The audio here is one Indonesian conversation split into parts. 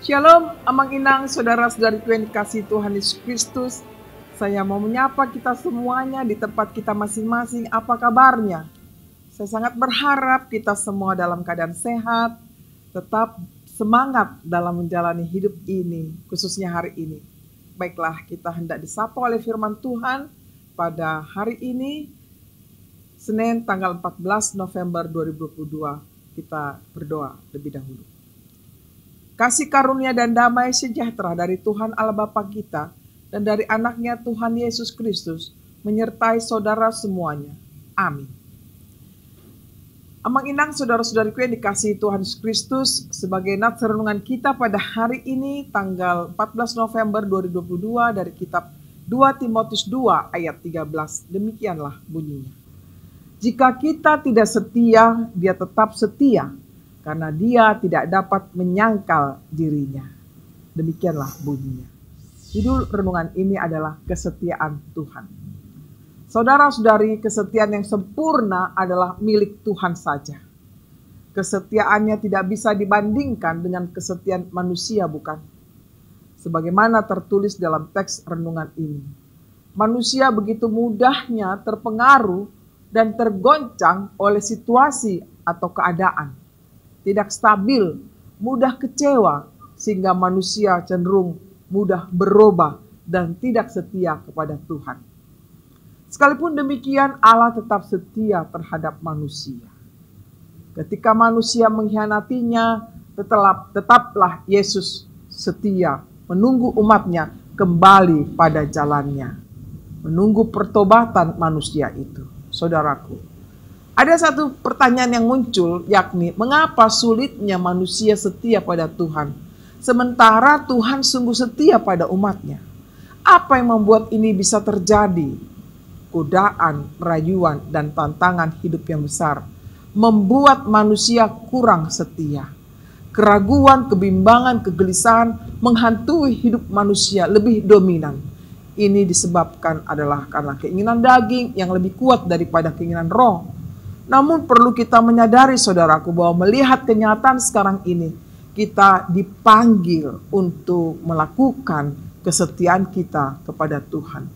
Shalom, Amang Inang, saudara-saudariku yang dikasihi Tuhan Yesus Kristus. Saya mau menyapa kita semuanya di tempat kita masing-masing. Apa kabarnya? Saya sangat berharap kita semua dalam keadaan sehat, tetap semangat dalam menjalani hidup ini, khususnya hari ini. Baiklah, kita hendak disapa oleh firman Tuhan pada hari ini, Senin tanggal 14 November 2022. Kita berdoa lebih dahulu. Kasih karunia dan damai sejahtera dari Tuhan Allah Bapa kita dan dari anaknya Tuhan Yesus Kristus menyertai saudara semuanya. Amin. Amang Inang, saudara-saudariku yang dikasihi Tuhan Yesus Kristus, sebagai nats renungan kita pada hari ini tanggal 14 November 2022 dari kitab 2 Timotius 2 ayat 13. Demikianlah bunyinya. Jika kita tidak setia, dia tetap setia, karena dia tidak dapat menyangkal dirinya. Demikianlah bunyinya. Judul renungan ini adalah kesetiaan Tuhan. Saudara-saudari, kesetiaan yang sempurna adalah milik Tuhan saja. Kesetiaannya tidak bisa dibandingkan dengan kesetiaan manusia, bukan? Sebagaimana tertulis dalam teks renungan ini. Manusia begitu mudahnya terpengaruh dan tergoncang oleh situasi atau keadaan. Tidak stabil, mudah kecewa, sehingga manusia cenderung mudah berubah dan tidak setia kepada Tuhan. Sekalipun demikian, Allah tetap setia terhadap manusia. Ketika manusia mengkhianatinya, tetaplah Yesus setia, menunggu umatnya kembali pada jalannya. Menunggu pertobatan manusia itu, saudaraku. Ada satu pertanyaan yang muncul, yakni mengapa sulitnya manusia setia pada Tuhan, sementara Tuhan sungguh setia pada umatnya? Apa yang membuat ini bisa terjadi? Godaan, rayuan, dan tantangan hidup yang besar membuat manusia kurang setia. Keraguan, kebimbangan, kegelisahan menghantui hidup manusia lebih dominan. Ini disebabkan adalah karena keinginan daging yang lebih kuat daripada keinginan roh. Namun perlu kita menyadari, saudaraku, bahwa melihat kenyataan sekarang ini, kita dipanggil untuk melakukan kesetiaan kita kepada Tuhan.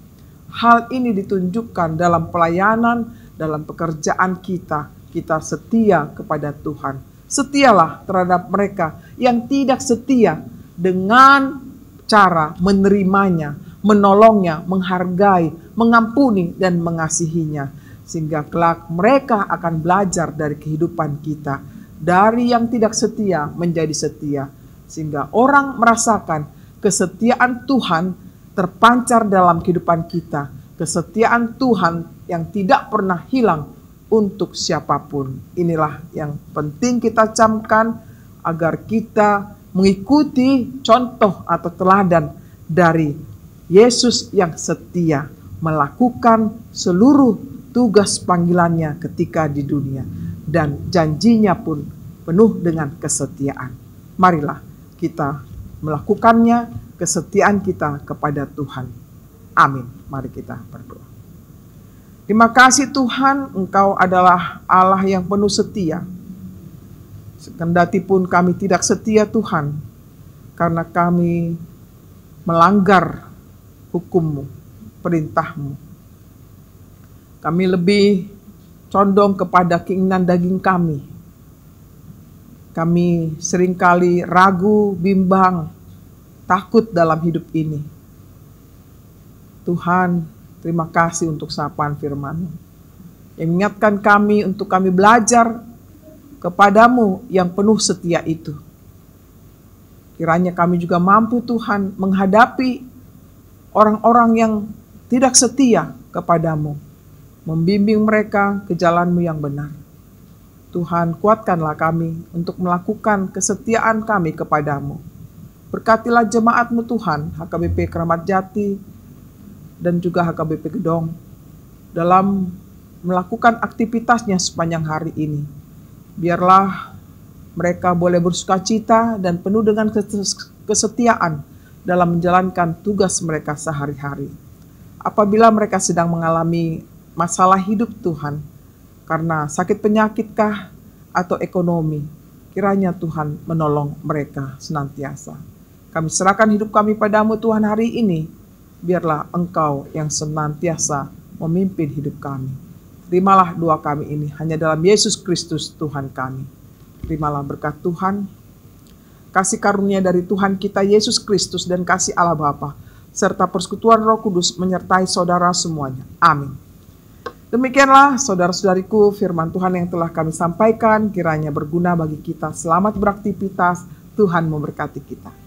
Hal ini ditunjukkan dalam pelayanan, dalam pekerjaan kita. Kita setia kepada Tuhan. Setialah terhadap mereka yang tidak setia dengan cara menerimanya, menolongnya, menghargai, mengampuni, dan mengasihinya. Sehingga kelak mereka akan belajar dari kehidupan kita. Dari yang tidak setia menjadi setia. Sehingga orang merasakan kesetiaan Tuhan terpancar dalam kehidupan kita. Kesetiaan Tuhan yang tidak pernah hilang untuk siapapun. Inilah yang penting kita camkan agar kita mengikuti contoh atau teladan dari Yesus yang setia. Melakukan seluruh tugas panggilannya ketika di dunia, dan janjinya pun penuh dengan kesetiaan. Marilah kita melakukannya, kesetiaan kita kepada Tuhan. Amin. Mari kita berdoa. Terima kasih Tuhan, Engkau adalah Allah yang penuh setia. Sekendatipun kami tidak setia Tuhan, karena kami melanggar hukum-Mu, perintah-Mu. Kami lebih condong kepada keinginan daging kami. Kami seringkali ragu, bimbang, takut dalam hidup ini. Tuhan, terima kasih untuk sapaan firman-Mu yang mengingatkan kami untuk kami belajar kepadamu yang penuh setia itu. Kiranya kami juga mampu Tuhan menghadapi orang-orang yang tidak setia kepadamu. Membimbing mereka ke jalan-Mu yang benar. Tuhan, kuatkanlah kami untuk melakukan kesetiaan kami kepadamu. Berkatilah jemaat-Mu Tuhan, HKBP Keramat Jati, dan juga HKBP Gedong, dalam melakukan aktivitasnya sepanjang hari ini. Biarlah mereka boleh bersukacita dan penuh dengan kesetiaan dalam menjalankan tugas mereka sehari-hari. Apabila mereka sedang mengalami masalah hidup Tuhan, karena sakit penyakitkah atau ekonomi, kiranya Tuhan menolong mereka senantiasa. Kami serahkan hidup kami padamu Tuhan hari ini. Biarlah Engkau yang senantiasa memimpin hidup kami. Terimalah doa kami ini hanya dalam Yesus Kristus Tuhan kami. Terimalah berkat Tuhan, kasih karunia dari Tuhan kita Yesus Kristus dan kasih Allah Bapa, serta persekutuan Roh Kudus menyertai saudara semuanya. Amin. Demikianlah saudara-saudariku firman Tuhan yang telah kami sampaikan, kiranya berguna bagi kita. Selamat beraktivitas, Tuhan memberkati kita.